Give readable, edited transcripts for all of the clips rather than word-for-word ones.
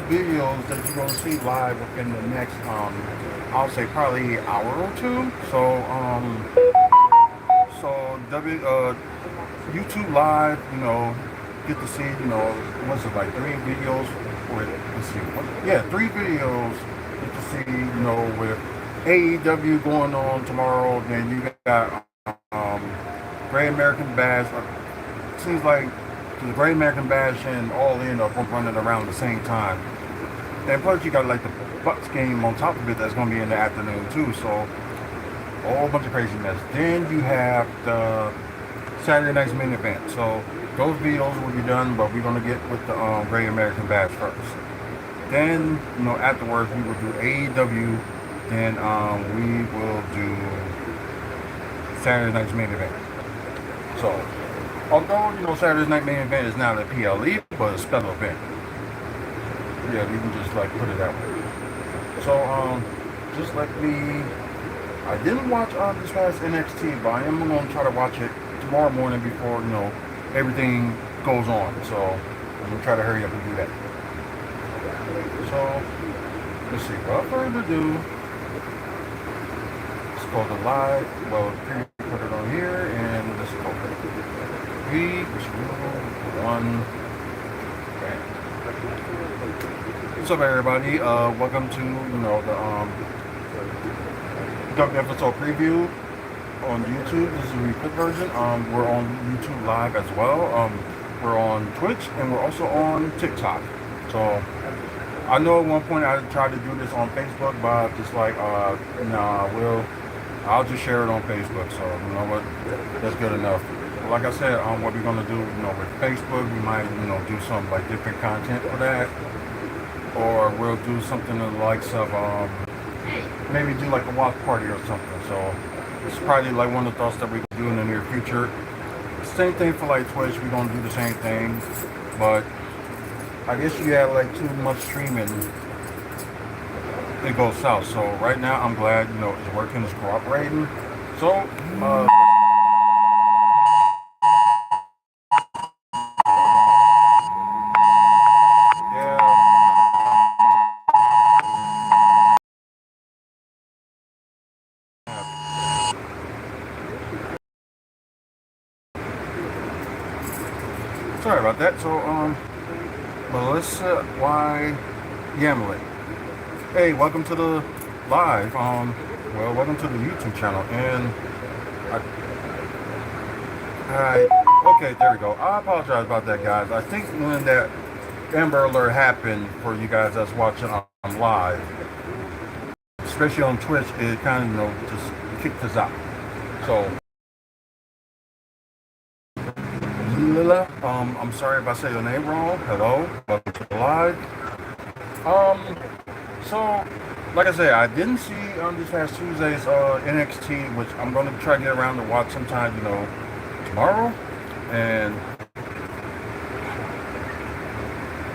videos that you're gonna see live within the next, I'll say probably hour or two. So YouTube live, get to see, what's it like, three videos with, let's see, yeah, three videos. Get to see, with AEW going on tomorrow. Then you got Great American Bash. Seems like the Great American Bash and All In are running around the same time. And plus you got like the Bucks game on top of it that's going to be in the afternoon too. So a whole bunch of craziness. Then you have the Saturday night's main event. So those videos will be done, but we're going to get with the Great American Bash first. Then, afterwards we will do AEW. Then we will do Saturday night's main event. So, although, Saturday's night main event is now the PLE, but a special event. Yeah, we can just like put it that way. So, just like me, I didn't watch this past NXT, but I am going to try to watch it tomorrow morning before, everything goes on. So, I'm going to try to hurry up and do that. So, let's see, without further ado, let's go to live. Well, put it on here, and let's go. 3, 2, 1. What's up, everybody? Welcome to the WFSO preview on YouTube. This is a replay version. We're on YouTube Live as well. We're on Twitch, and we're also on TikTok. So I know at one point I tried to do this on Facebook, but just like I'll just share it on Facebook. So you know what, that's good enough. Like I said, what we're gonna do, with Facebook, we might, do some like different content for that, or we'll do something in the likes of, maybe do like a watch party or something. So it's probably like one of the thoughts that we can do in the near future. Same thing for like Twitch, we're gonna do the same thing, but I guess you have like too much streaming, it goes south. So right now, I'm glad, it's working, it's cooperating. So, sorry about that. So, Melissa Y. Yamlet. Hey, welcome to the live. Welcome to the YouTube channel. And okay, there we go. I apologize about that, guys. I think when that Amber Alert happened for you guys that's watching on live, especially on Twitch, it kind of, just kicked us out. So, Lila, I'm sorry if I say your name wrong. Hello, welcome to the live. So, like I said, I didn't see this past Tuesday's NXT, which I'm going to try to get around to watch sometime, tomorrow. And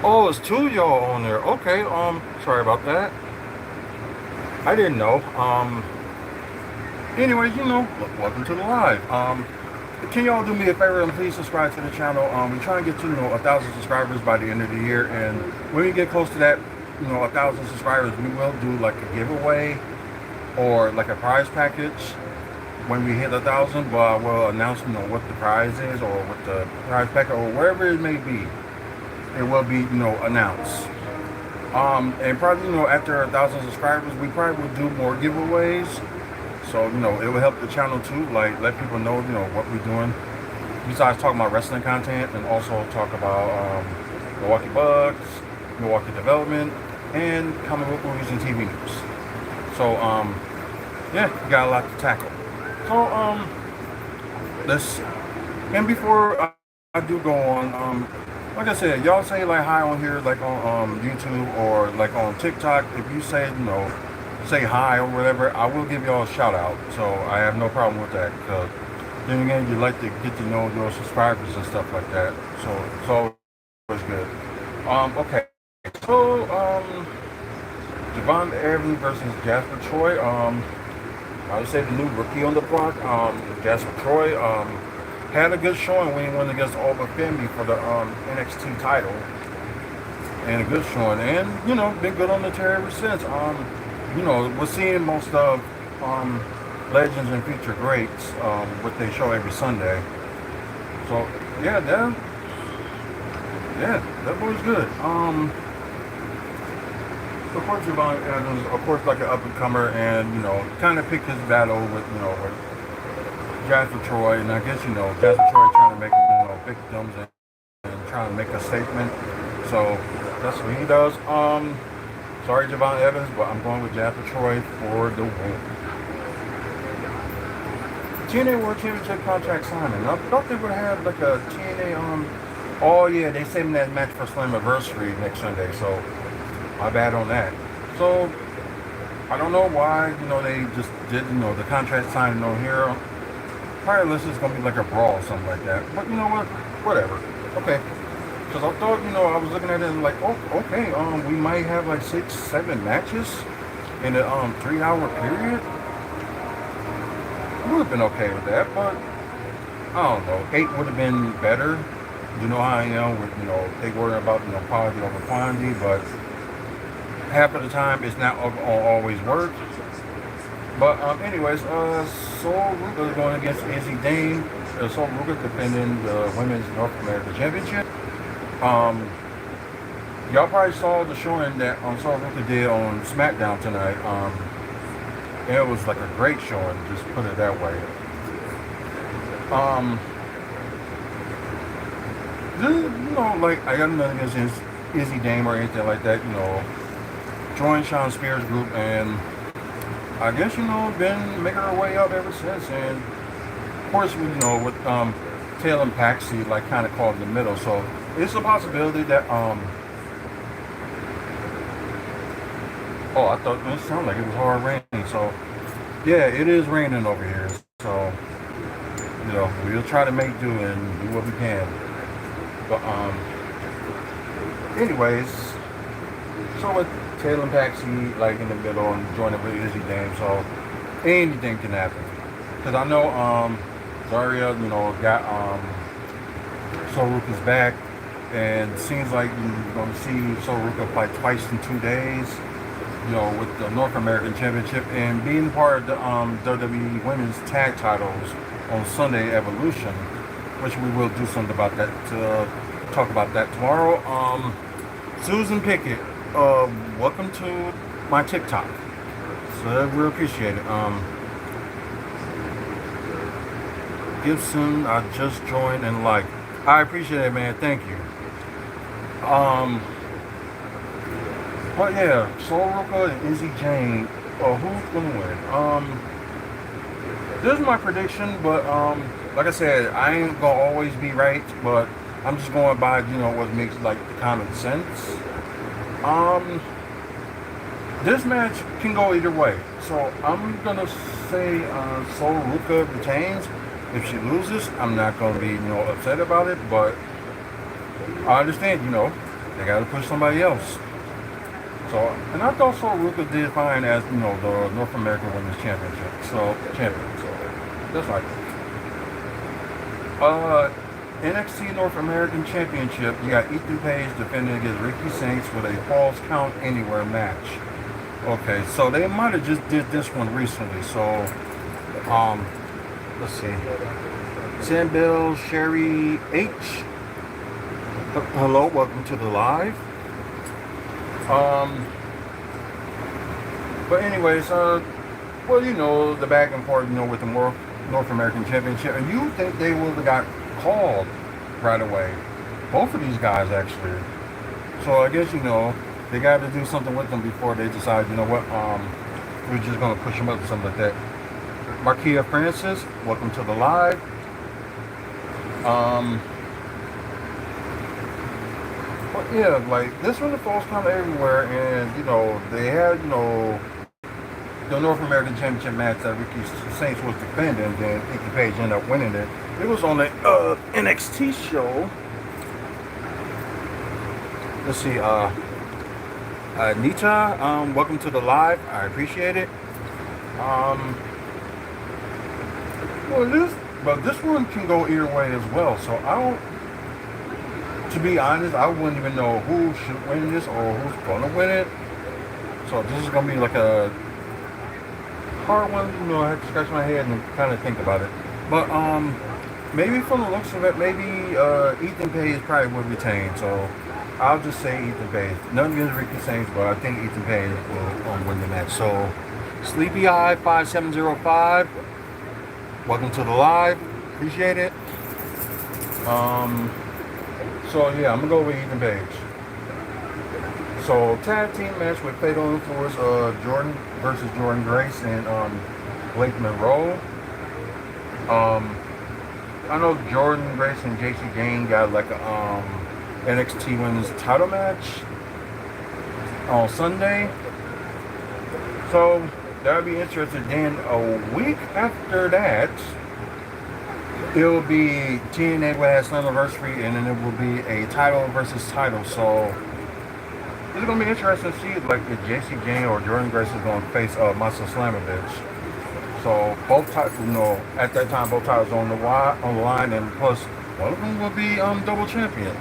oh, it's 2 of y'all on there. Okay, sorry about that. I didn't know. Anyway, welcome to the live. Can y'all do me a favor and please subscribe to the channel? We're trying to get to 1,000 subscribers by the end of the year, and when we get close to that, 1,000 subscribers, we will do like a giveaway or like a prize package when we hit 1,000. But I will announce, what the prize is or what the prize package or wherever it may be. It will be, announced. And probably, after 1,000 subscribers, we probably will do more giveaways. So, it will help the channel too, like let people know, what we're doing. Besides talking about wrestling content, and also talk about Milwaukee Bucks, Milwaukee development, and comic book movies and TV news. So, yeah, we got a lot to tackle. So, and before I do go on, like I said, y'all say like hi on here, like on YouTube or like on TikTok. If you say, say hi or whatever, I will give y'all a shout out. So I have no problem with that. Because then again, you like to get to know your subscribers and stuff like that. So it's good. Okay. So Javon Everly versus Jasper Troy. I would say the new rookie on the block. Jasper Troy had a good showing when he went against Alba Femi for the NXT title. and a good showing, and you know, been good on the tear ever since. You know, we're seeing most of um, legends and future greats, what they show every Sunday. So yeah, that boy's good. Of course, Javon Evans, of course, like an up and comer, and you know, kind of picked his battle with with Jasper Troy, and I guess Jasper Troy trying to make victims and trying to make a statement. So that's what he does. Sorry, Javon Evans, but I'm going with Jasper Troy for the win. TNA World Championship contract signing. I thought they would have like a TNA. Oh yeah, they saving that match for Slammiversary next Sunday. So my bad on that. So I don't know why they just did the contract signing on here. Probably this is gonna be like a brawl or something like that. But you know what? Whatever. Okay. Because I thought I was looking at it and like, oh, okay, we might have like 6-7 matches in a 3-hour period. Would have been okay with that, but I don't know. 8 would have been better. You know how I am with they worry about quality over quantity, but half of the time it's not always work. But anyways, Sol Ruka is going against Izzy Dane. Sol Ruka defending the Women's North American Championship. Y'all probably saw the showing that Sol Ruka did on SmackDown tonight. It was like a great showing, just put it that way. Like I got nothing against Izzy Dame or anything like that. Joined Sean Spears' group, and I guess been making her way up ever since. And of course, with Taylor and Paxi like kind of caught in the middle, so it's a possibility that oh, I thought it sounded like it was hard raining. So yeah, it is raining over here. So we'll try to make do and do what we can. But anyways, so with Taylor and Paxi like in the middle and joining with Izzy Dame, so anything can happen. Cause I know Daria, got Sol Ruka's back, and seems like you're gonna see Sol Ruka fight twice in 2 days. With the North American Championship and being part of the WWE Women's Tag Titles on Sunday Evolution, which we will do something about that to talk about that tomorrow. Susan Pickett, welcome to my TikTok. So I really appreciate it. Gibson, I just joined and like. I appreciate it, man. Thank you. But yeah, Sol Ruka and Izzy Jane. Who's gonna win? This is my prediction, but like I said, I ain't gonna always be right, but I'm just going by what makes like the common sense. This match can go either way, so I'm gonna say Sol Ruka retains. If she loses, I'm not gonna be upset about it, but I understand they gotta push somebody else. So, and I thought Sol Ruka did fine as the North American Women's Championship, champion. So that's right. NXT North American Championship. You got Ethan Page defending against Ricky Saints with a Falls Count Anywhere match. Okay, so they might have just did this one recently. So, let's see. Sam Bell, Sherry H. Hello, welcome to the live. But anyways, well, the back and forth, with the North American Championship, and you think they would have got called right away. Both of these guys, actually. So I guess, they got to do something with them before they decide, we're just going to push them up or something like that. Markia Francis, welcome to the live. But yeah, like this one, the falls count everywhere, and they had the North American Championship match that Ricky Saints was defending, and then Nikki Page ended up winning it. It was on the NXT show. Let's see, Nita, welcome to the live. I appreciate it. Well, this one can go either way as well. So I don't. to be honest, I wouldn't even know who should win this or who's gonna win it. So this is gonna be like a hard one. You know, I have to scratch my head and kind of think about it. But maybe from the looks of it, maybe Ethan Page probably would retain. So I'll just say Ethan Page. None against Ricky Saints, but I think Ethan Page will win the match. So Sleepy Eye 5705. Welcome to the live. Appreciate it. So yeah, I'm gonna go with Ethan Page. So tag team match with Fatal Influence, Jordan versus Jordan Grace and Blake Monroe. I know Jordan Grace and JC Jane got like a NXT Women's title match on Sunday. So that'll be interesting. Then a week after that, it'll be TNA Last Anniversary, and then it will be a title versus title. So it's gonna be interesting to see like if JC Jane or Jordan Grace is gonna face Masa Slamovich. So both titles, you know, at that time both titles on the line, and plus one of them will be double champion.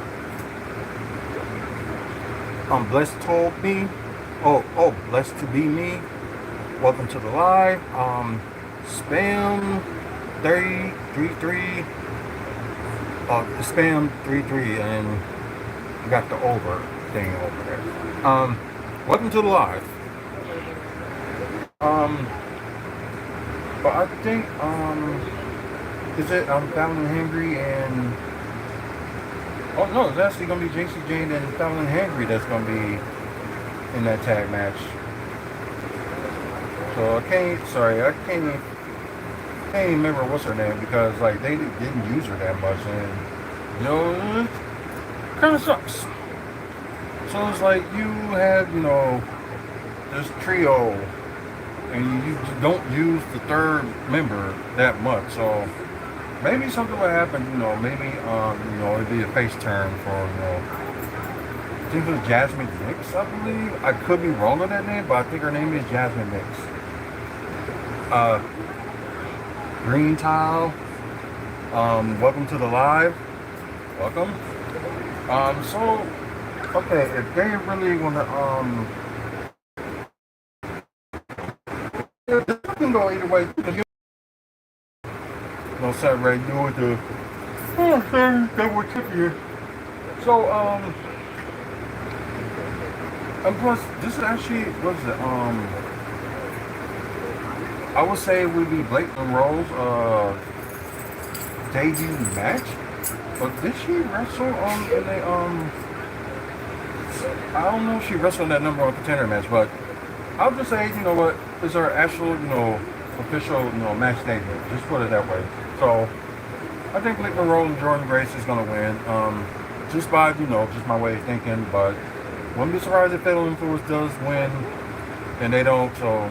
Blessed told me, blessed to be me. Welcome to the live. Spam 33, spam 33, and got the over thing over there. Welcome to the live. But I think is it Fallon Henry and oh no, it's actually gonna be JC Jane and Fallon Henry that's gonna be in that tag match. So I can't even remember what's her name, because like they didn't use her that much, and you know, it kind of sucks. So it's like you have, you know, this trio, and you just don't use the third member that much. So maybe something will happen, you know, maybe you know, it'd be a face turn for, you know, I think it was Jasmine Nix, I believe. I could be wrong on that name, but I think her name is Jasmine Nix. Green Tile, welcome to the live. Welcome. So okay, if they really wanna it can go either way, because you know, Saturday do with the they were trippier. So and plus this is actually, what is it, I would say it would be Blake Monroe's debut match. But did she wrestle in a I don't know if she wrestled in that number one contender match, but I'll just say, you know what, is her actual, you know, official, you know, match debut. Just put it that way. So I think Blake Monroe and Jordan Grace is gonna win. Just by, you know, just my way of thinking, but wouldn't be surprised if Fatal Influence does win and they don't. So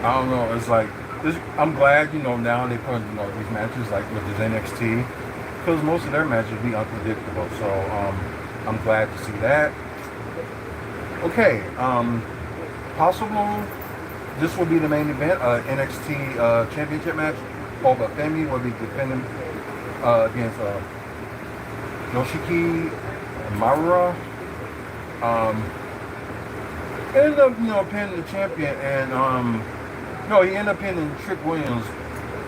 I don't know. It's like this, I'm glad, you know, now they put, you know, these matches like with this NXT, because most of their matches be unpredictable. So I'm glad to see that. Okay, possible. This will be the main event. NXT Championship match. Oba Femi will be defending against Yoshiki Marura. Ended up, you know, pinning the champion, and no, he ended up pinning Trick Williams,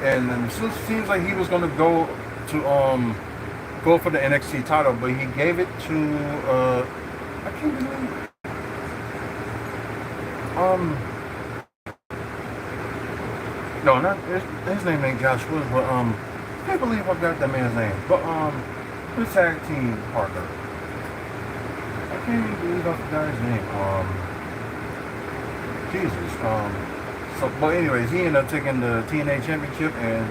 and it seems like he was gonna go for the NXT title, but he gave it to I can't believe no, not his name ain't Josh Williams, but I can't believe I got that man's name, but his tag team partner. I can't even believe I forgot his name. Jesus. So, but anyways, he ended up taking the TNA Championship, and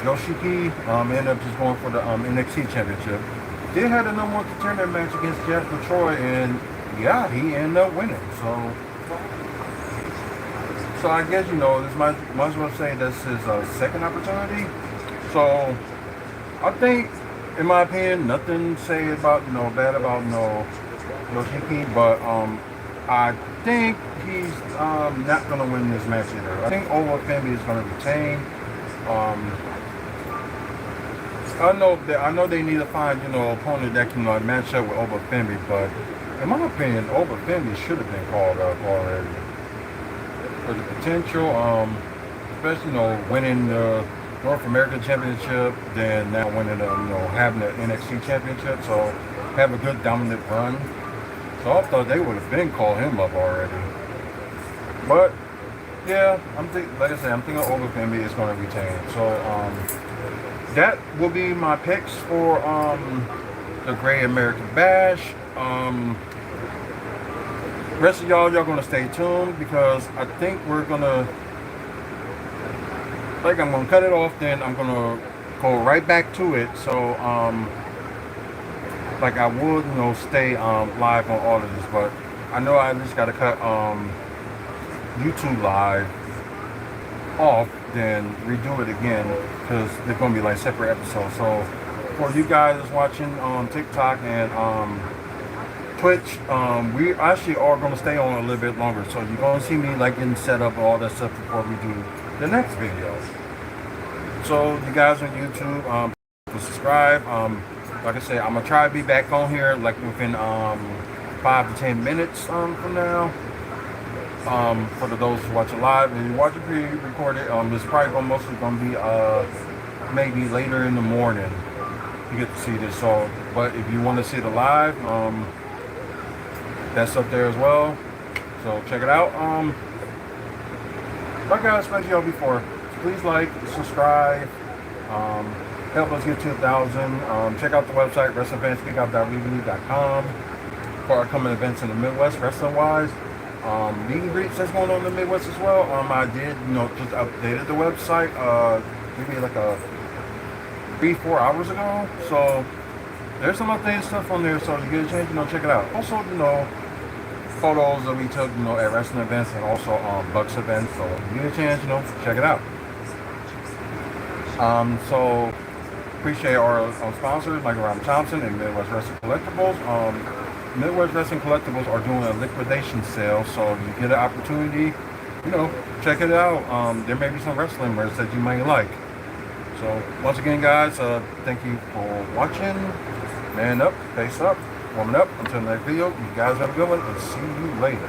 Yoshiki ended up just going for the NXT Championship. Did have the number one contender match against Jasper Troy, and yeah, he ended up winning. So I guess, you know, this might as well say this is his second opportunity. So I think, in my opinion, nothing to say about, you know, bad about, you know, Yoshiki, but I think he's not going to win this match either. I think Ola Femi is going to retain. I know they need to find, you know, opponent that can match up with Obafemi, but in my opinion, Obafemi should have been called up already for the potential, especially, you know, winning the North American Championship, then now winning the, you know, having the NXT Championship, so have a good dominant run. So I thought they would have been called him up already. But yeah, like I said, I'm thinking Obafemi is going to retain. So that will be my picks for the Great American Bash. Rest of y'all going to stay tuned because I think we're going to, like, I'm going to cut it off, then I'm going to go right back to it. So like I would, you know, stay live on all of this, but I know I just got to cut YouTube live off, then redo it again because they're going to be like separate episodes. So for you guys that's watching on TikTok and Twitch, we actually are going to stay on a little bit longer, so you're going to see me like getting set up and all that stuff before we do the next video. So you guys on YouTube, subscribe. Like I said, I'm gonna try to be back on here like within 5 to 10 minutes from now. For those who watch it live and you watch it pre-recorded, it's probably mostly gonna be maybe later in the morning you get to see this. So, but if you want to see it live, that's up there as well. So check it out. Like I explained to y'all before, please like, subscribe. Help us get to 1,000. Check out the website, WrestleFansSpeakOut.weebly.com for our coming events in the Midwest, wrestling-wise. Meet and greets that's going on in the Midwest as well. I did, you know, just updated the website maybe like 3-4 hours ago. So there's some updated stuff on there. So if you get a chance, you know, check it out. Also, you know, photos that we took, you know, at wrestling events and also Bucks events. So if you get a chance, you know, check it out. So appreciate our sponsors like Ron Thompson and Midwest Wrestling Collectibles. Midwest Wrestling Collectibles are doing a liquidation sale, so if you get an opportunity, you know, check it out. There may be some wrestling merch that you might like. So once again, guys, thank you for watching. Man up, face up, warming up. Until the next video, you guys have a good one, and see you later.